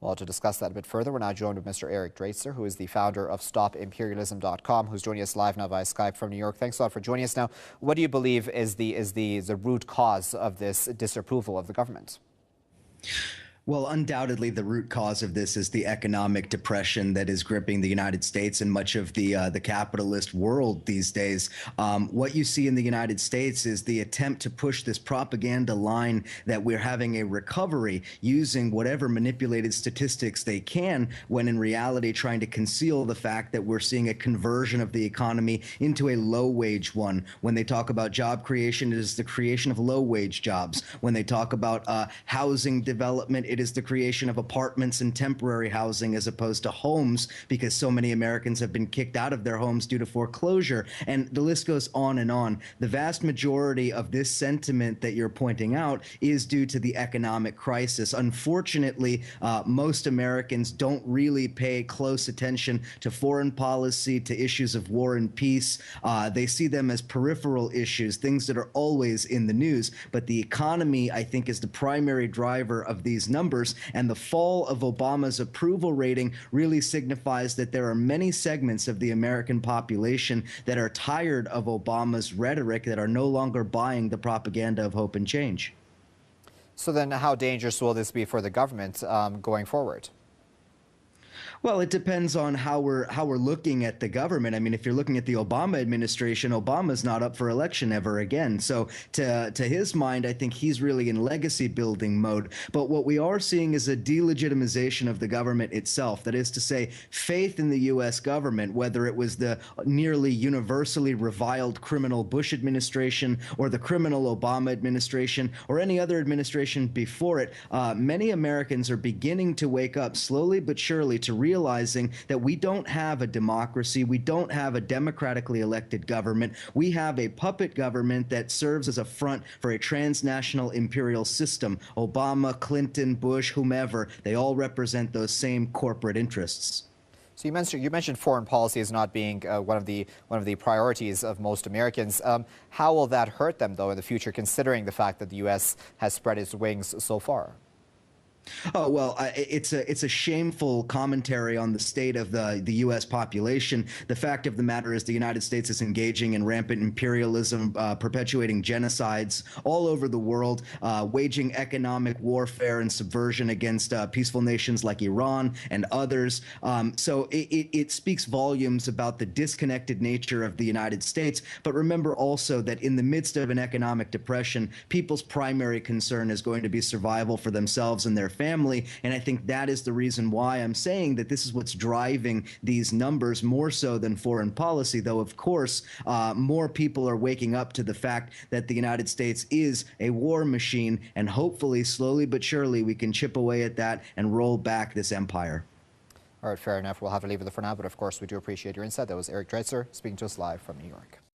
Well, to discuss that a bit further, we're now joined with Mr. Eric Draitser, who is the founder of StopImperialism.com, who's joining us live now via Skype from New York. Thanks a lot for joining us. Now, what do you believe is the root cause of this disapproval of the government? Well, undoubtedly, the root cause of this is the economic depression that is gripping the United States and much of the capitalist world these days. What you see in the United States is the attempt to push this propaganda line that we're having a recovery using whatever manipulated statistics they can, when in reality trying to conceal the fact that we're seeing a conversion of the economy into a low-wage one. When they talk about job creation, it is the creation of low-wage jobs. When they talk about housing development, it is the creation of apartments and temporary housing as opposed to homes, because so many Americans have been kicked out of their homes due to foreclosure. And the list goes on and on. The vast majority of this sentiment that you're pointing out is due to the economic crisis. Unfortunately, most Americans don't really pay close attention to foreign policy, to issues of war and peace. They see them as peripheral issues, things that are always in the news. But the economy, I think, is the primary driver of these numbers. And the fall of Obama's approval rating really signifies that there are many segments of the American population that are tired of Obama's rhetoric, that are no longer buying the propaganda of hope and change. So then how dangerous will this be for the government going forward? Well, it depends on how we're looking at the government. I mean, if you're looking at the Obama administration, Obama's not up for election ever again. So to his mind, I think he's really in legacy building mode. But what we are seeing is a delegitimization of the government itself. That is to say, faith in the U.S. government, whether it was the nearly universally reviled criminal Bush administration or the criminal Obama administration or any other administration before it, many Americans are beginning to wake up slowly but surely to realizing that we don't have a democracy, we don't have a democratically elected government, we have a puppet government that serves as a front for a transnational imperial system. Obama, Clinton, Bush, whomever, they all represent those same corporate interests. So you mentioned foreign policy as not being one of the priorities of most Americans. How will that hurt them, though, in the future, considering the fact that the U.S. has spread its wings so far? Oh, well, it's a shameful commentary on the state of the U.S. population. The fact of the matter is the United States is engaging in rampant imperialism, perpetuating genocides all over the world, waging economic warfare and subversion against peaceful nations like Iran and others. So it speaks volumes about the disconnected nature of the United States. But remember also that in the midst of an economic depression, people's primary concern is going to be survival for themselves and their family. And I think that is the reason why I'm saying that this is what's driving these numbers more so than foreign policy, though, of course, more people are waking up to the fact that the United States is a war machine, and hopefully, slowly but surely, we can chip away at that and roll back this empire. All right, fair enough. We'll have to leave it there for now, but of course, we do appreciate your insight. That was Eric Draitser speaking to us live from New York.